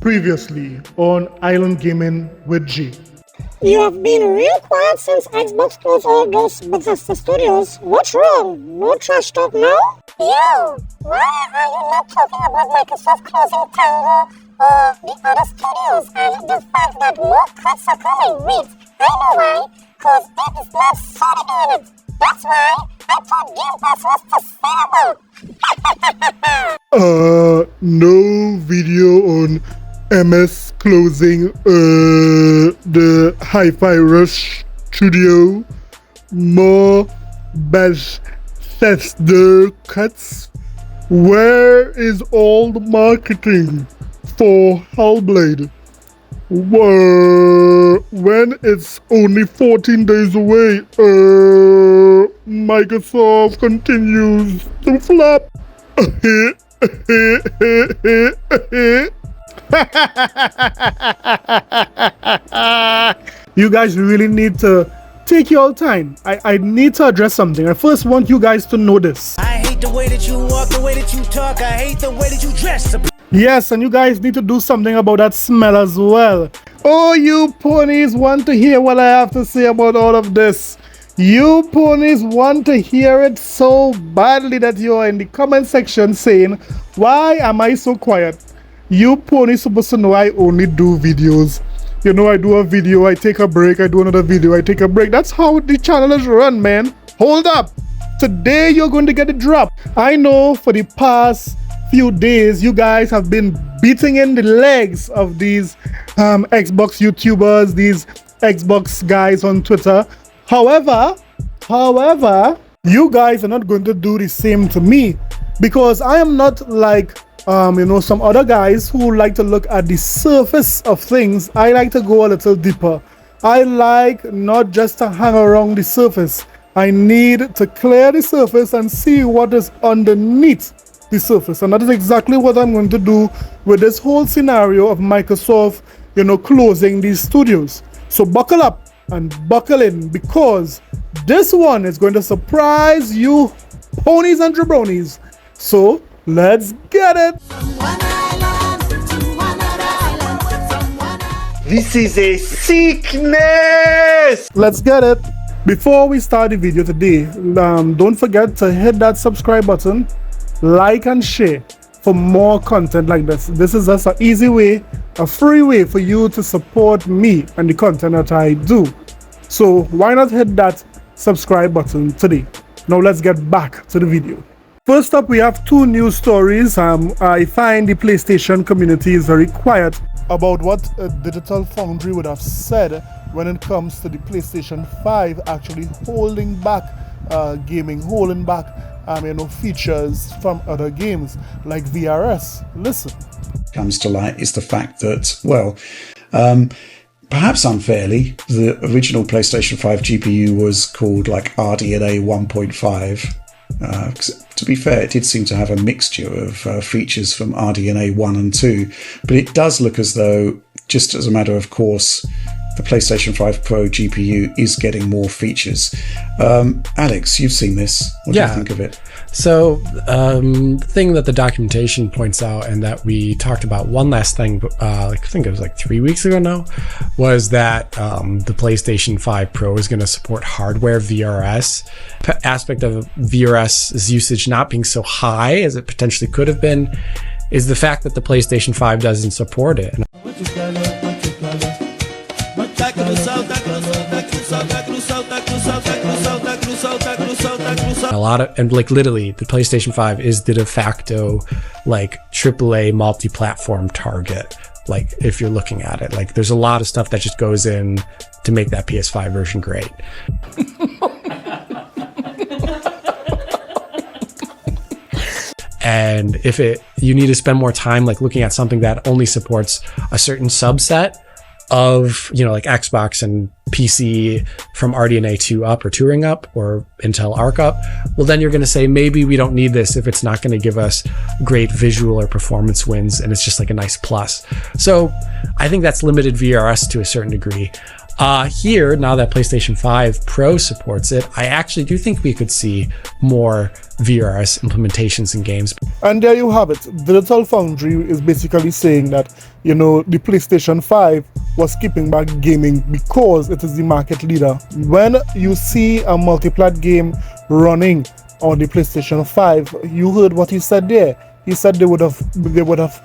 Previously on Island Gaming with G. You have been real quiet since Xbox closed all those Bethesda studios. What's wrong? No trash talk now? Yo, why are you not talking about Microsoft closing Tango or the other studios and the fact that more cuts are coming? Wait, I know why. Because it is not Sony doing it. That's why I thought Game Pass was sustainable. No video on MS closing the Hi-Fi Rush studio. More Bethesda cuts. Where is all the marketing for Hellblade? When it's only 14 days away, Microsoft continues to flop. You guys really need to take your time. I need to address something. I first want you guys to know this. I hate the way that you walk, the way that you talk. I hate the way that you dress. Yes, and you guys need to do something about that smell as well. Oh, you ponies want to hear what I have to say about all of this. You ponies want to hear it so badly that you're in the comment section saying, why am I so quiet? You ponies supposed to know I only do videos. You know, I do a video, I take a break, I do another video, I take a break. That's how the channel is run, man. Hold up. Today you're going to get a drop. I know for the past few days you guys have been beating in the legs of these Xbox YouTubers, these Xbox guys on Twitter. However, you guys are not going to do the same to me, because I am not like some other guys who like to look at the surface of things. I like to go a little deeper. I like not just to hang around the surface. I need to clear the surface and see what is underneath the surface, and that is exactly what I'm going to do with this whole scenario of Microsoft, closing these studios. So buckle up and buckle in, because this one is going to surprise you ponies and jabronis. So let's get it. This is a sickness. Let's get it. Before we start the video today, don't forget to hit that subscribe button, like and share for more content like this. This is just an easy way, a free way for you to support me and the content that I do. So why not hit that subscribe button today? Now let's get back to the video. First up, we have two news stories. I find the PlayStation community is very quiet about what a Digital Foundry would have said when it comes to the PlayStation 5 actually holding back gaming, holding back features from other games like VRS. Listen. Comes to light is the fact that, perhaps unfairly, the original PlayStation 5 GPU was called like RDNA 1.5. To be fair, it did seem to have a mixture of features from RDNA 1 and 2, but it does look as though, just as a matter of course, the PlayStation 5 Pro GPU is getting more features. Alex, you've seen this. What do you think of it? So the thing that the documentation points out, and that we talked about one last thing, I think it was like 3 weeks ago now, was that the PlayStation 5 Pro is going to support hardware VRS. Aspect of VRS's usage not being so high as it potentially could have been is the fact that the PlayStation 5 doesn't support it. Literally, the PlayStation 5 is the de facto AAA multi-platform target. If you're looking at it, there's a lot of stuff that just goes in to make that PS5 version great. And if you need to spend more time looking at something that only supports a certain subset of Xbox and PC from RDNA 2 up or Turing up or Intel Arc up, well then you're going to say maybe we don't need this if it's not going to give us great visual or performance wins and it's just a nice plus. So I think that's limited VRS to a certain degree. Here, now that PlayStation 5 Pro supports it, I actually do think we could see more VRS implementations in games. And there you have it. Digital Foundry is basically saying that, the PlayStation 5 was keeping back gaming because it is the market leader. When you see a multi-plat game running on the PlayStation 5, you heard what he said there. He said they would have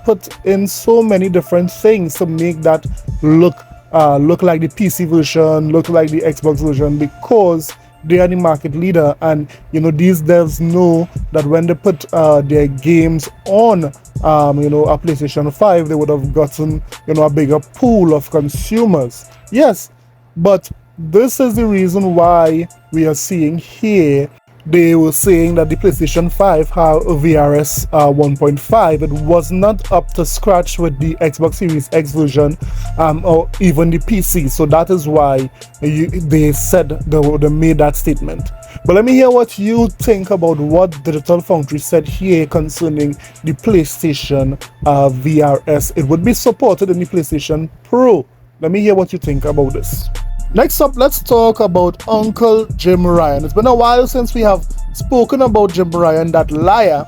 put in so many different things to make that look like the PC version, look like the Xbox version, because they are the market leader. And these devs know that when they put their games on a PlayStation 5, they would have gotten a bigger pool of consumers. Yes, but this is the reason why we are seeing here they were saying that the PlayStation 5 have a VRS 1.5. It was not up to scratch with the Xbox Series X version or even the PC. So that is why they said they made that statement. But let me hear what you think about what Digital Foundry said here concerning the PlayStation VRS. It would be supported in the PlayStation Pro. Let me hear what you think about this. Next up, let's talk about Uncle Jim Ryan. It's been a while since we have spoken about Jim Ryan, that liar,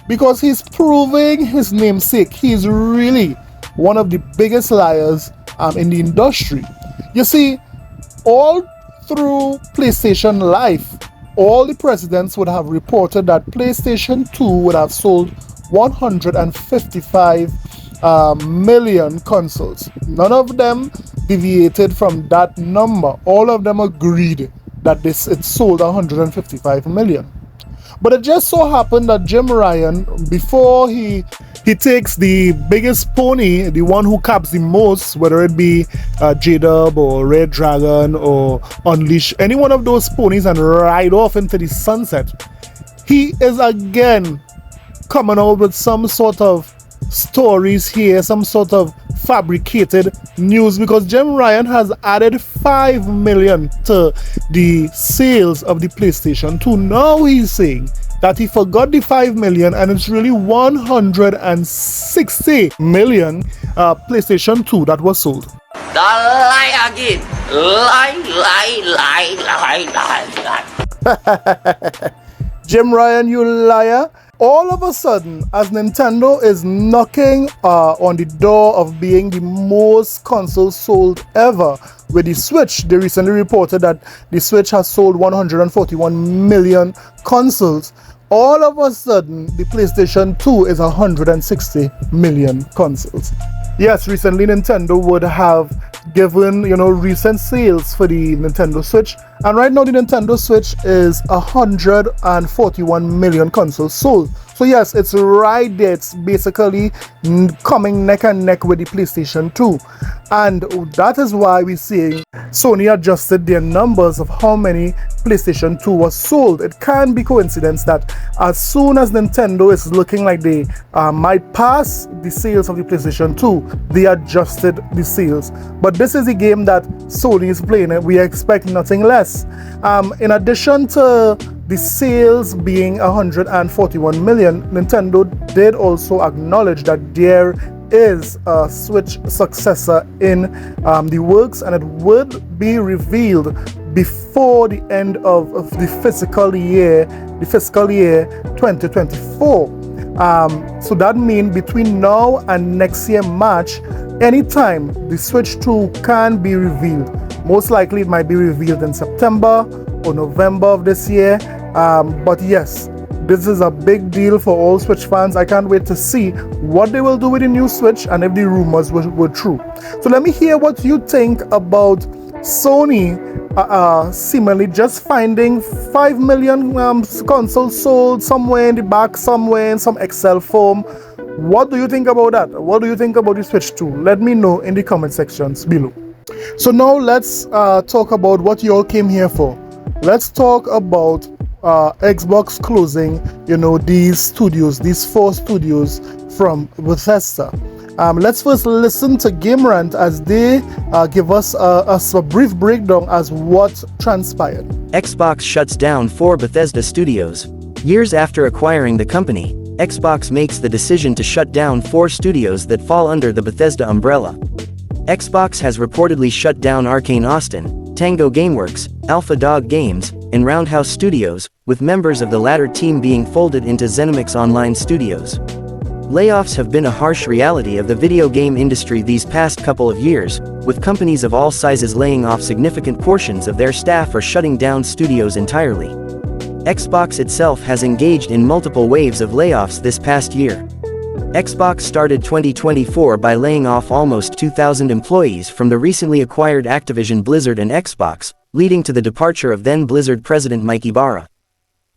because he's proving his namesake. He's really one of the biggest liars in the industry. You see, all through PlayStation life, all the presidents would have reported that PlayStation 2 would have sold 155 million consoles. None of them deviated from that number. All of them agreed that it sold 155 million. But it just so happened that Jim Ryan, before he takes the biggest pony, the one who caps the most, whether it be J-Dub or Red Dragon or Unleash, any one of those ponies, and ride off into the sunset, he is again coming out with some sort of stories here, some sort of fabricated news, because Jim Ryan has added 5 million to the sales of the PlayStation 2. Now he's saying that he forgot the 5 million and it's really 160 million PlayStation 2 that was sold. The lie again. Lie. Jim Ryan, you liar. All of a sudden, as Nintendo is knocking on the door of being the most consoles sold ever with the Switch, they recently reported that the Switch has sold 141 million consoles. All of a sudden, the PlayStation 2 is 160 million consoles. Yes, recently Nintendo would have given, recent sales for the Nintendo Switch, and right now the Nintendo Switch is 141 million consoles sold. So yes, it's right there. It's basically coming neck and neck with the PlayStation 2. And that is why we're seeing Sony adjusted their numbers of how many PlayStation 2 was sold. It can be coincidence that as soon as Nintendo is looking like they might pass the sales of the PlayStation 2, they adjusted the sales. But this is a game that Sony is playing, and we expect nothing less. In addition to the sales being 141 million, Nintendo did also acknowledge that there is a Switch successor in the works, and it would be revealed before the end of the fiscal year 2024. So that means between now and next year March, anytime the Switch 2 can be revealed. Most likely it might be revealed in September or November of this year. But yes, this is a big deal for all Switch fans. I can't wait to see what they will do with the new Switch and if the rumors were true. So let me hear what you think about Sony seemingly just finding 5 million consoles sold somewhere in the back, somewhere in some Excel form. What do you think about that? What do you think about the Switch 2? Let me know in the comment sections below. So now let's talk about what you all came here for. Let's talk about Xbox closing, these 4 studios from Bethesda. Let's first listen to Game Rant as they give us a brief breakdown as what transpired. Xbox shuts down 4 Bethesda studios. Years after acquiring the company, Xbox makes the decision to shut down 4 studios that fall under the Bethesda umbrella. Xbox has reportedly shut down Arcane Austin, Tango Gameworks, Alpha Dog Games, and Roundhouse Studios, with members of the latter team being folded into ZeniMax Online Studios. Layoffs have been a harsh reality of the video game industry these past couple of years, with companies of all sizes laying off significant portions of their staff or shutting down studios entirely. Xbox itself has engaged in multiple waves of layoffs this past year. Xbox started 2024 by laying off almost 2,000 employees from the recently acquired Activision Blizzard and Xbox, leading to the departure of then Blizzard president Mike Ibarra.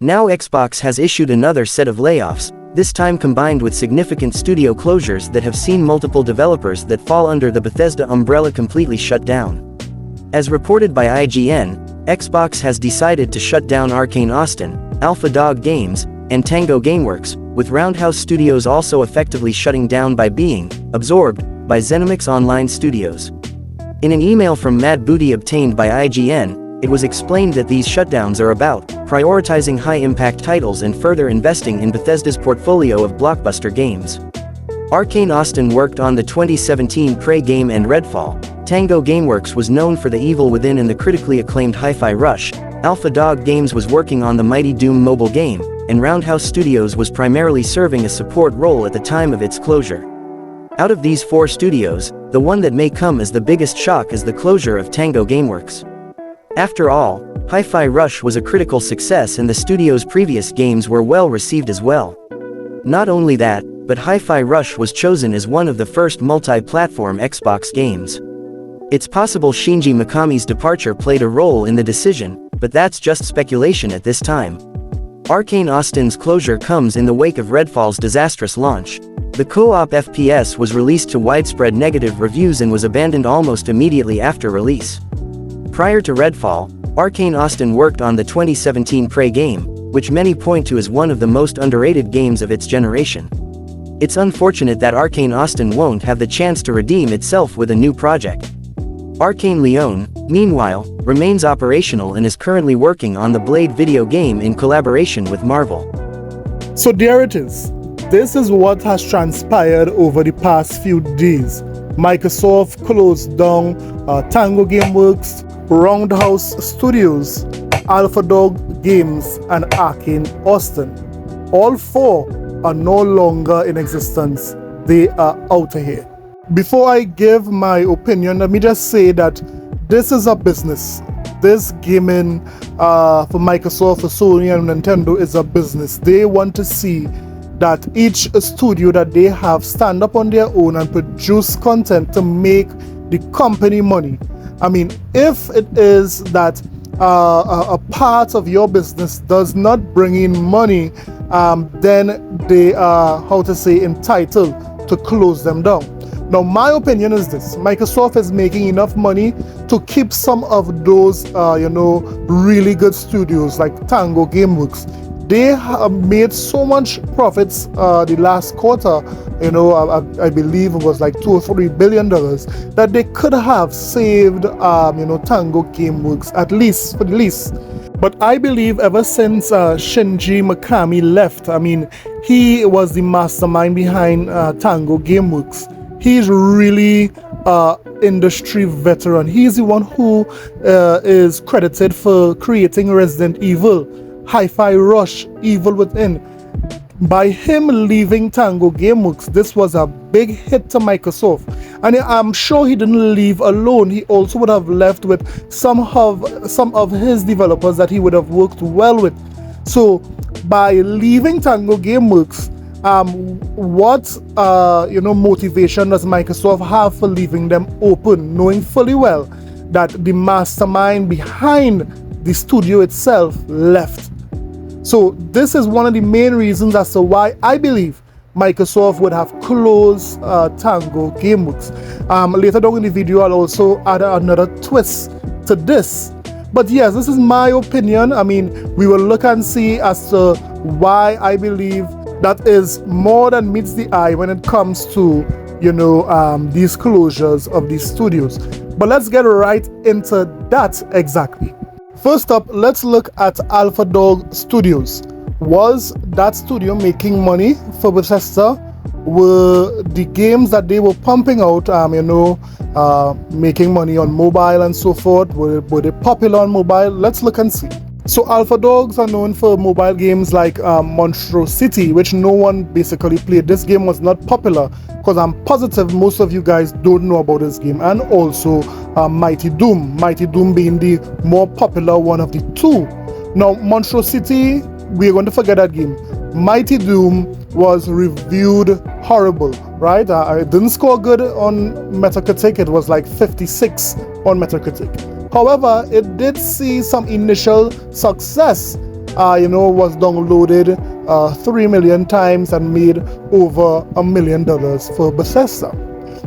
Now Xbox has issued another set of layoffs, this time combined with significant studio closures that have seen multiple developers that fall under the Bethesda umbrella completely shut down. As reported by IGN, Xbox has decided to shut down Arcane Austin, Alpha Dog Games, and Tango Gameworks, with Roundhouse Studios also effectively shutting down by being absorbed by ZeniMax Online Studios. In an email from Matt Booty obtained by IGN, it was explained that these shutdowns are about prioritizing high-impact titles and further investing in Bethesda's portfolio of blockbuster games. Arcane Austin worked on the 2017 Prey game and Redfall, Tango Gameworks was known for The Evil Within and the critically acclaimed Hi-Fi Rush, Alpha Dog Games was working on the Mighty Doom mobile game, and Roundhouse Studios was primarily serving a support role at the time of its closure. Out of these 4 studios, the one that may come as the biggest shock is the closure of Tango Gameworks. After all, Hi-Fi Rush was a critical success and the studio's previous games were well received as well. Not only that, but Hi-Fi Rush was chosen as one of the first multi-platform Xbox games. It's possible Shinji Mikami's departure played a role in the decision, but that's just speculation at this time. Arcane Austin's closure comes in the wake of Redfall's disastrous launch. The co-op FPS was released to widespread negative reviews and was abandoned almost immediately after release. Prior to Redfall, Arcane Austin worked on the 2017 Prey game, which many point to as one of the most underrated games of its generation. It's unfortunate that Arcane Austin won't have the chance to redeem itself with a new project. Arcane Leon, meanwhile, remains operational and is currently working on the Blade video game in collaboration with Marvel. So there it is. This is what has transpired over the past few days. Microsoft closed down Tango Gameworks, Roundhouse Studios, Alpha Dog Games, and Arcane Austin. All 4 are no longer in existence. They are out of here. Before I give my opinion, let me just say that this is a business. This gaming for Microsoft, for Sony and Nintendo is a business. They want to see that each studio that they have stand up on their own and produce content to make the company money. I mean, if it is that a part of your business does not bring in money, then they are, entitled to close them down. Now, my opinion is this: Microsoft is making enough money to keep some of those, really good studios like Tango Gameworks. They have made so much profits the last quarter, I believe it was like $2 or $3 billion, that they could have saved, Tango Gameworks, at least for the least. But I believe ever since Shinji Mikami left, he was the mastermind behind Tango Gameworks. He's really industry veteran. He's the one who is credited for creating Resident Evil, Hi-Fi Rush, Evil Within. By him leaving Tango Gameworks, this was a big hit to Microsoft. And I'm sure he didn't leave alone. He also would have left with some of his developers that he would have worked well with. So by leaving Tango Gameworks, what motivation does Microsoft have for leaving them open, knowing fully well that the mastermind behind the studio itself left? So this is one of the main reasons as to why I believe Microsoft would have closed Tango Gameworks. Later down in the video, I'll also add another twist to this. But yes, this is my opinion. We will look and see as to why I believe that is more than meets the eye when it comes to, these closures of these studios. But let's get right into that exactly. First up, let's look at Alpha Dog Studios. Was that studio making money for Bethesda, were the games that they were pumping out, making money on mobile and so forth. Were they popular on mobile? Let's look and see. So Alpha Dogs are known for mobile games like Monstrosity, which no one basically played. This game was not popular because I'm positive most of you guys don't know about this game. And also Mighty Doom being the more popular one of the two. Now Monstrosity, we're going to forget that game. Mighty Doom was reviewed horrible, right? It didn't score good on Metacritic. It was like 56 on Metacritic. However, it did see some initial success. Was downloaded 3 million times and made over $1 million for Bethesda.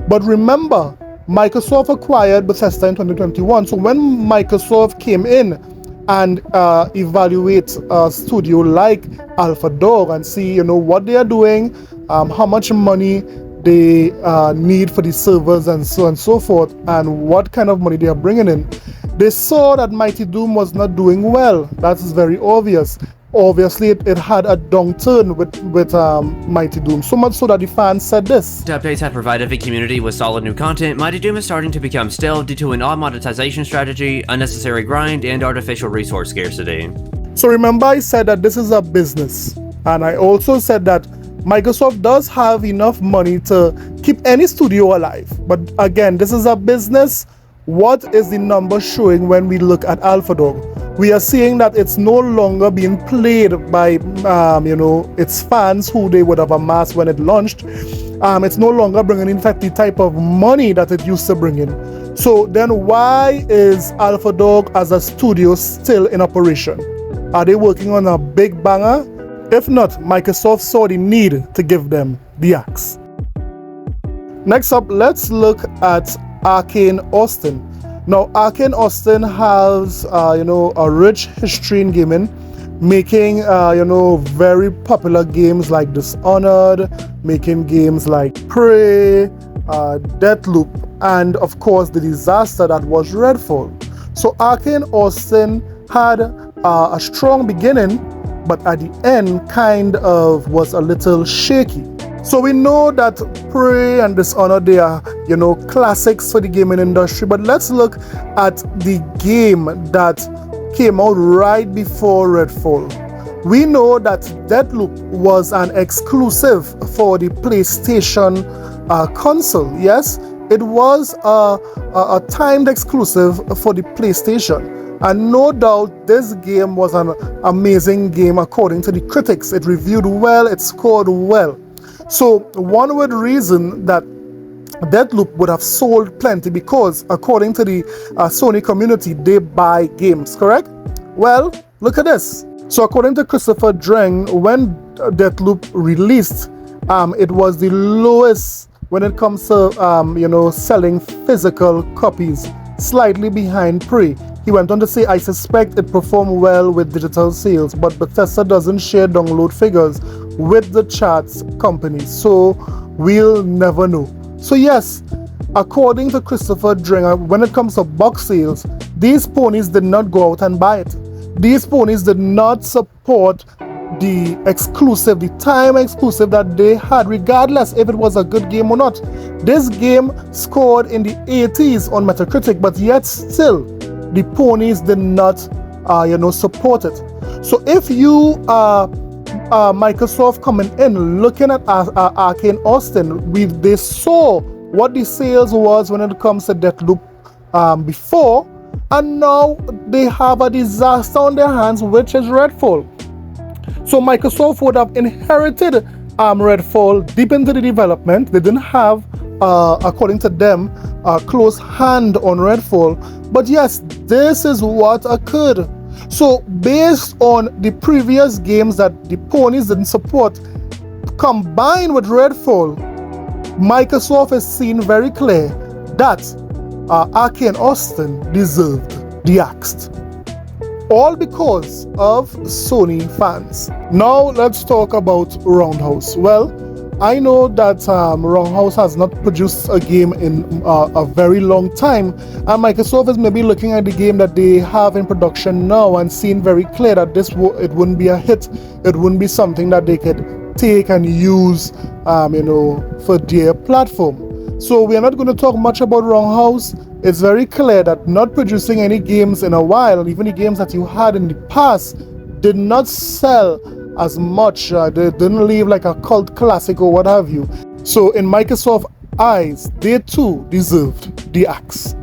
But remember, Microsoft acquired Bethesda in 2021. So when Microsoft came in and evaluate a studio like Alpha Dog and see, what they are doing, how much money they need for the servers and so on and so forth, and what kind of money they are bringing in, they saw that Mighty Doom was not doing well. That is very obvious. Obviously, it had a downturn with Mighty Doom, so much so that the fans said this. Updates have provided the community with solid new content. Mighty Doom is starting to become stale due to an odd monetization strategy, unnecessary grind, and artificial resource scarcity. So remember, I said that this is a business, and I also said that Microsoft does have enough money to keep any studio alive. But again, this is a business. What is the number showing when we look at Alpha Dog? We are seeing that it's no longer being played by, its fans who they would have amassed when it launched. It's no longer bringing in the type of money that it used to bring in. So then why is Alpha Dog as a studio still in operation? Are they working on a big banger? If not, Microsoft saw the need to give them the axe. Next up, let's look at Arcane Austin. Now, Arcane Austin has, a rich history in gaming, making, very popular games like Dishonored, making games like Prey, Deathloop, and of course the disaster that was Redfall. So Arcane Austin had a strong beginning, but at the end kind of was a little shaky. So we know that Prey and Dishonored, they are, classics for the gaming industry, but let's look at the game that came out right before Redfall. We know that Deathloop was an exclusive for the PlayStation console. Yes, it was a timed exclusive for the PlayStation. And no doubt this game was an amazing game according to the critics. It reviewed well, it scored well. So one would reason that Deathloop would have sold plenty because according to the Sony community, they buy games, correct? Well, look at this. So according to Christopher Dreng, when Deathloop released, it was the lowest when it comes to selling physical copies, slightly behind Prey. He went on to say, I suspect it performed well with digital sales, but Bethesda doesn't share download figures with the charts companies, so we'll never know. So yes, according to Christopher Dringer, when it comes to box sales, these ponies did not go out and buy it. These ponies did not support the exclusive, the time exclusive that they had, regardless if it was a good game or not. This game scored in the 80s on Metacritic, but yet still, the ponies did not, support it. So if you are Microsoft coming in, looking at Arcane Austin, they saw what the sales was when it comes to Deathloop before, and now they have a disaster on their hands, which is Redfall. So Microsoft would have inherited Redfall deep into the development. They didn't have, according to them, a close hand on Redfall. But yes, this is what occurred. So based on the previous games that the ponies didn't support, combined with Redfall, Microsoft has seen very clear that Arcane Austin deserved the axe. All because of Sony fans. Now let's talk about Roundhouse. Well, I know that Roundhouse has not produced a game in a very long time, and Microsoft is maybe looking at the game that they have in production now and seeing very clear that it wouldn't be a hit. It wouldn't be something that they could take and use, for their platform. So we are not going to talk much about Roundhouse. It's very clear that not producing any games in a while, and even the games that you had in the past, did not sell as much. They didn't leave like a cult classic or what have you. So in Microsoft's eyes, they too deserved the axe.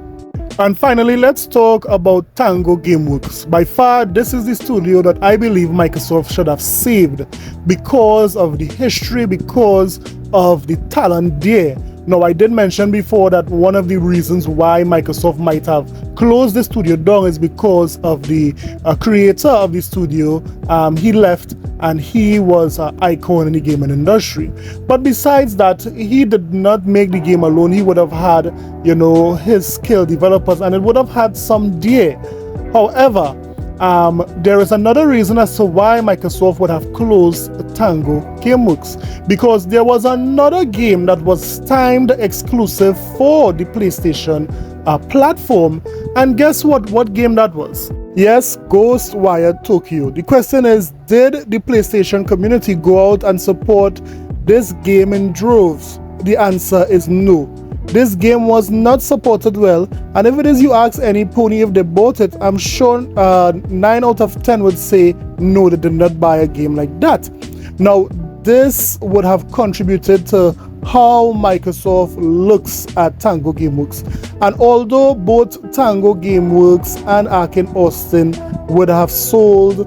And finally, let's talk about Tango Gameworks. By far, this is the studio that I believe Microsoft should have saved because of the history, because of the talent there. Now, I did mention before that one of the reasons why Microsoft might have closed the studio down is because of the creator of the studio. He left and he was an icon in the gaming industry. But besides that, he did not make the game alone. He would have had, his skilled developers, and it would have had some there. However, there is another reason as to why Microsoft would have closed Tango Gameworks, because there was another game that was timed exclusive for the PlayStation platform, and guess what game that was? Yes, Ghostwire Tokyo. The question is, did the PlayStation community go out and support this game in droves? The answer is no. This game was not supported well, and if it is you ask any pony if they bought it, I'm sure 9 out of 10 would say no, they did not buy a game like that. Now, this would have contributed to how Microsoft looks at Tango Gameworks. And although both Tango Gameworks and Arcane Austin would have sold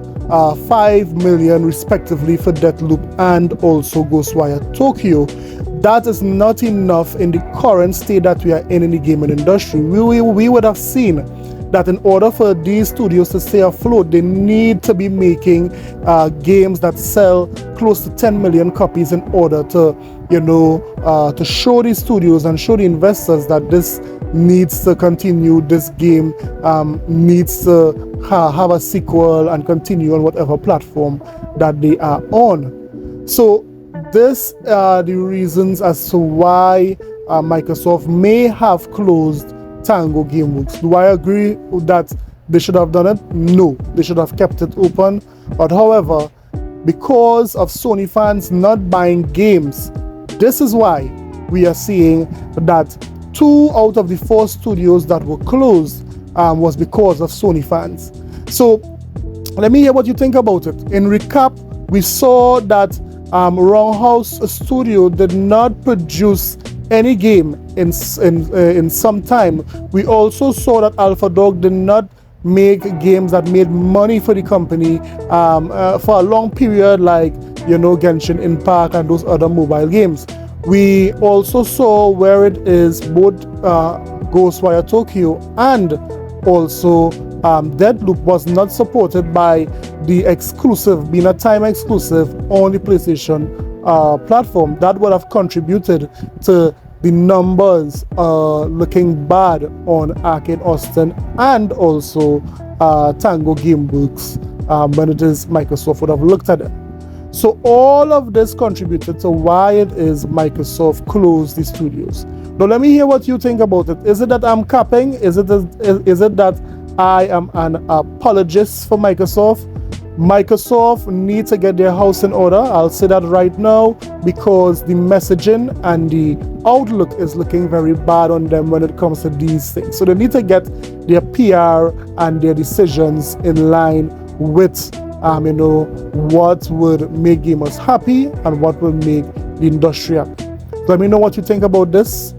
5 million respectively for Deathloop and also Ghostwire Tokyo, that is not enough in the current state that we are in the gaming industry. We would have seen that in order for these studios to stay afloat, they need to be making games that sell close to 10 million copies in order to, to show these studios and show the investors that this needs to continue. This game needs to have a sequel and continue on whatever platform that they are on. So these are the reasons as to why Microsoft may have closed Tango Gameworks. Do I agree that they should have done it? No, they should have kept it open. But however, because of Sony fans not buying games, this is why we are seeing that 2 out of the 4 studios that were closed was because of Sony fans. So let me hear what you think about it. In recap, we saw that Roundhouse Studio did not produce any game in some time. We also saw that Alpha Dog did not make games that made money for the company for a long period, like Genshin Impact and those other mobile games. We also saw where it is both Ghostwire Tokyo and also Deathloop was not supported by the exclusive, being a time exclusive on the PlayStation platform. That would have contributed to the numbers looking bad on Arcane Austin and also Tango Gameworks when it is Microsoft would have looked at it. So all of this contributed to why it is Microsoft closed the studios. Now let me hear what you think about it. Is it that I'm capping? Is it that I am an apologist for Microsoft? Microsoft needs to get their house in order. I'll say that right now, because the messaging and the outlook is looking very bad on them when it comes to these things. So they need to get their PR and their decisions in line with what would make gamers happy and what will make the industry happy. Let me know what you think about this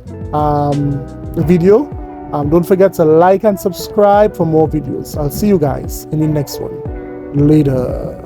video. Don't forget to like and subscribe for more videos. I'll see you guys in the next one. Later.